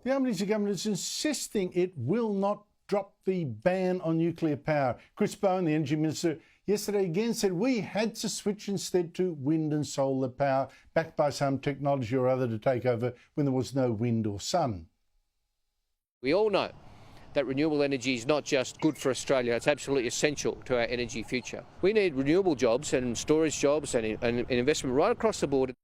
The Albanese government is insisting it will not drop the ban on nuclear power. Chris Bowen, the Energy Minister, yesterday again said we had to switch instead to wind and solar power, backed by some technology or other to take over when there was no wind or sun. We all know that renewable energy is not just good for Australia, it's absolutely essential to our energy future. We need renewable jobs and storage jobs and investment right across the board.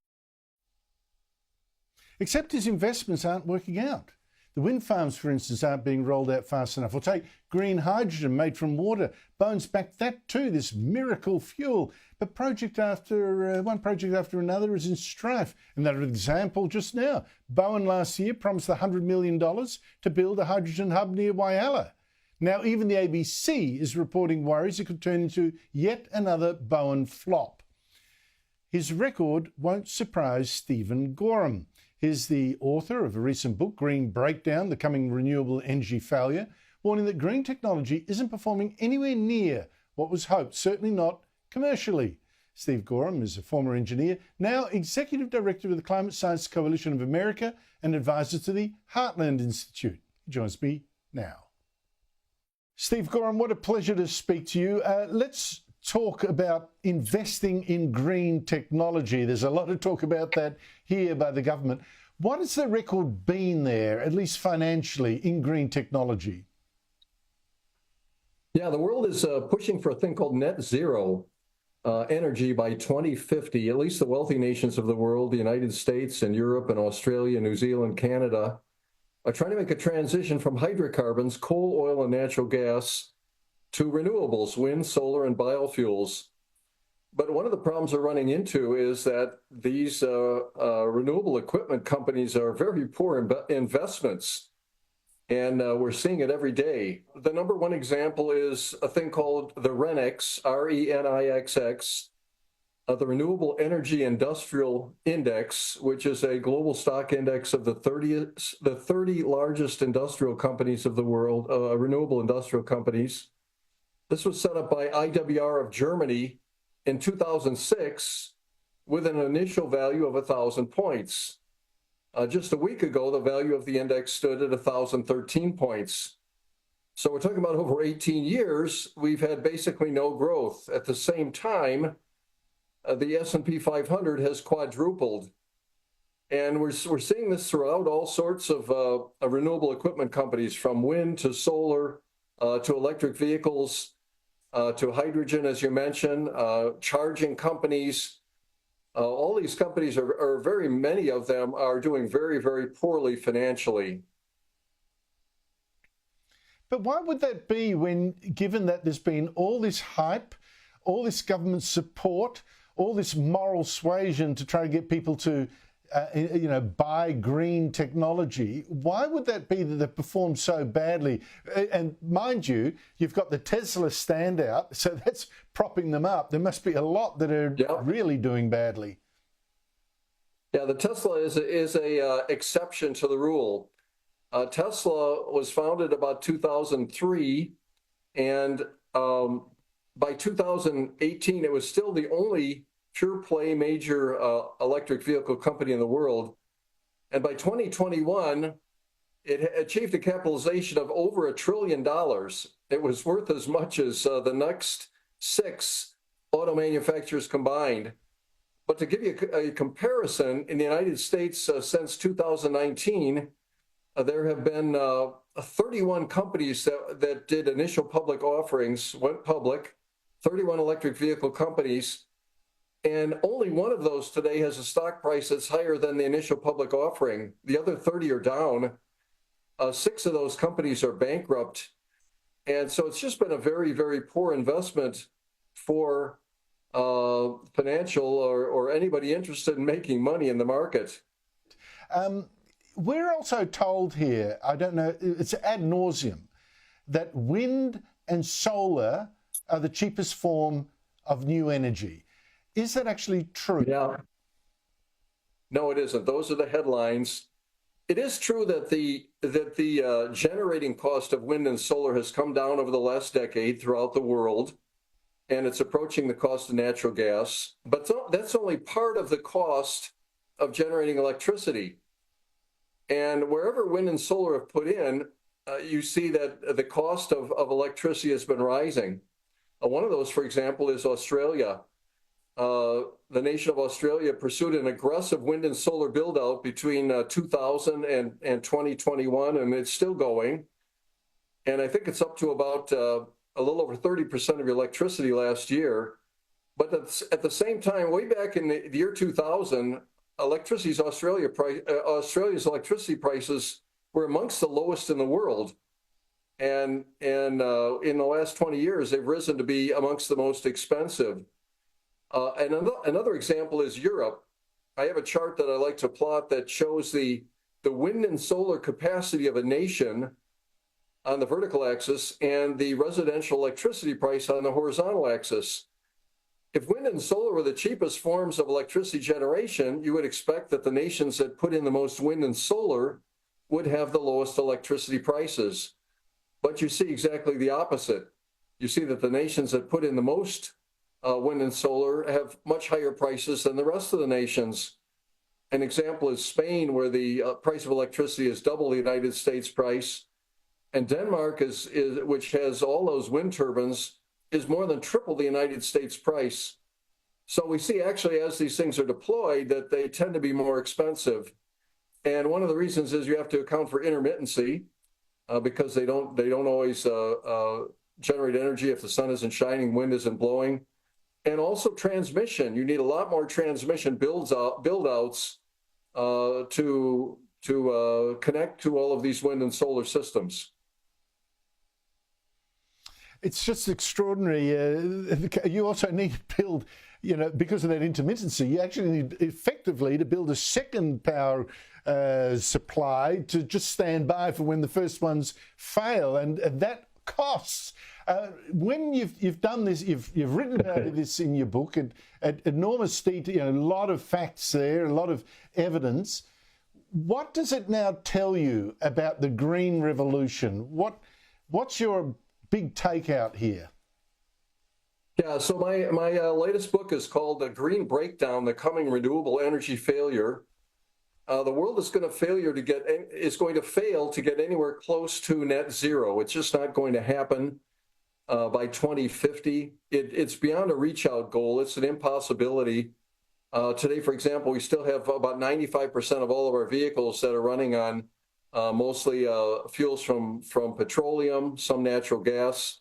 Except his investments aren't working out. The wind farms, for instance, aren't being rolled out fast enough. Or take green hydrogen made from water. Bowen's backed that too, this miracle fuel. But one project after another is in strife. Another example just now. Bowen last year promised $100 million to build a hydrogen hub near Whyalla. Now even the ABC is reporting worries it could turn into yet another Bowen flop. His record won't surprise Stephen Gorham. He's the author of a recent book, Green Breakdown, The Coming Renewable Energy Failure, warning that green technology isn't performing anywhere near what was hoped, certainly not commercially. Steve Gorham is a former engineer, now Executive Director of the Climate Science Coalition of America and advisor to the Heartland Institute. He joins me now. Steve Gorham, what a pleasure to speak to you. Let's talk about investing in green technology. There's a lot of talk about that here by the government. What has the record been there, at least financially, in green technology? Yeah, the world is pushing for a thing called net zero energy by 2050. At least the wealthy nations of the world, the United States and Europe and Australia, New Zealand, Canada, are trying to make a transition from hydrocarbons, coal, oil, and natural gas, to renewables, wind, solar, and biofuels. But one of the problems we're running into is that these renewable equipment companies are very poor investments. And we're seeing it every day. The number one example is a thing called the RENIX, RENIXX, the Renewable Energy Industrial Index, which is a global stock index of the 30 largest industrial companies of the world, renewable industrial companies. This was set up by IWR of Germany in 2006 with an initial value of 1,000 points. Just a week ago, the value of the index stood at 1,013 points. So we're talking about over 18 years, we've had basically no growth. At the same time, the S&P 500 has quadrupled. And we're seeing this throughout all sorts of renewable equipment companies, from wind to solar to electric vehicles, to hydrogen, as you mentioned, charging companies. All these companies are very many of them are doing very, very poorly financially. But why would that be when, given that there's been all this hype, all this government support, all this moral suasion to try to get people to buy green technology? Why would that be that they perform so badly? And mind you, you've got the Tesla standout, so that's propping them up. There must be a lot that are really doing badly. Yeah, the Tesla is a exception to the rule. Tesla was founded about 2003, and by 2018, it was still the only pure play major electric vehicle company in the world. And by 2021, it achieved a capitalization of over $1 trillion. It was worth as much as the next 6 auto manufacturers combined. But to give you a comparison, in the United States since 2019, there have been 31 companies that did initial public offerings, went public, 31 electric vehicle companies. And only one of those today has a stock price that's higher than the initial public offering. The other 30 are down. 6 of those companies are bankrupt. And so it's just been a very, very poor investment for financial or anybody interested in making money in the market. We're also told here, I don't know, it's ad nauseum, that wind and solar are the cheapest form of new energy. Is that actually true? Yeah. No, it isn't. Those are the headlines. It is true that the generating cost of wind and solar has come down over the last decade throughout the world, and it's approaching the cost of natural gas. But that's only part of the cost of generating electricity. And wherever wind and solar have put in, you see that the cost of electricity has been rising. One of those, for example, is Australia. The nation of Australia pursued an aggressive wind and solar build out between 2000 and 2021, and it's still going. And I think it's up to about a little over 30% of your electricity last year. But at the same time, way back in the year 2000, Australia's electricity prices were amongst the lowest in the world. And in the last 20 years, they've risen to be amongst the most expensive. And another example is Europe. I have a chart that I like to plot that shows the wind and solar capacity of a nation on the vertical axis and the residential electricity price on the horizontal axis. If wind and solar were the cheapest forms of electricity generation, you would expect that the nations that put in the most wind and solar would have the lowest electricity prices. But you see exactly the opposite. You see that the nations that put in the most wind and solar have much higher prices than the rest of the nations. An example is Spain, where the price of electricity is double the United States price. And Denmark, which has all those wind turbines, is more than triple the United States price. So we see actually as these things are deployed that they tend to be more expensive. And one of the reasons is you have to account for intermittency because they don't always generate energy if the sun isn't shining, wind isn't blowing. And also transmission. You need a lot more transmission build-outs to connect to all of these wind and solar systems. It's just extraordinary. You also need to build, because of that intermittency, you actually need effectively to build a second power supply to just stand by for when the first ones fail, and that costs. When you've done this, you've written about this in your book at enormous detail, a lot of facts there, a lot of evidence. What does it now tell you about the green revolution? What's your big takeout here? Yeah, so my latest book is called The Green Breakdown: The Coming Renewable Energy Failure. The world is going to fail to get anywhere close to net zero. It's just not going to happen by 2050. It's beyond a reach out goal. It's an impossibility. Today, for example, we still have about 95% of all of our vehicles that are running on mostly fuels from petroleum, some natural gas.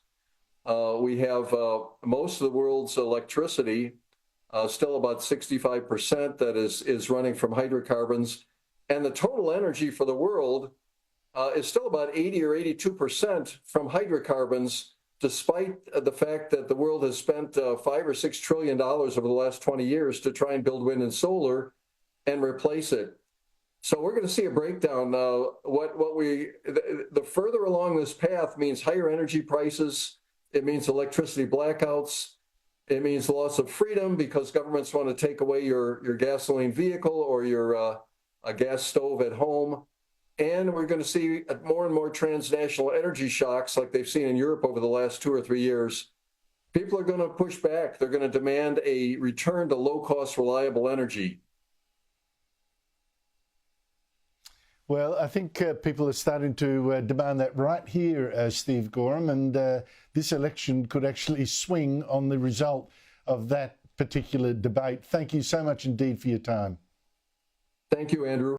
We have most of the world's electricity, still about 65% that is running from hydrocarbons. And the total energy for the world is still about 80 or 82% from hydrocarbons, despite the fact that the world has spent $5 or $6 trillion over the last 20 years to try and build wind and solar and replace it. So we're going to see a breakdown. The further along this path means higher energy prices. It means electricity blackouts. It means loss of freedom because governments want to take away your gasoline vehicle or your a gas stove at home. And we're going to see more and more transnational energy shocks like they've seen in Europe over the last 2 or 3 years. People are going to push back. They're going to demand a return to low-cost, reliable energy. Well, I think people are starting to demand that right here, Steve Gorham, and this election could actually swing on the result of that particular debate. Thank you so much indeed for your time. Thank you, Andrew.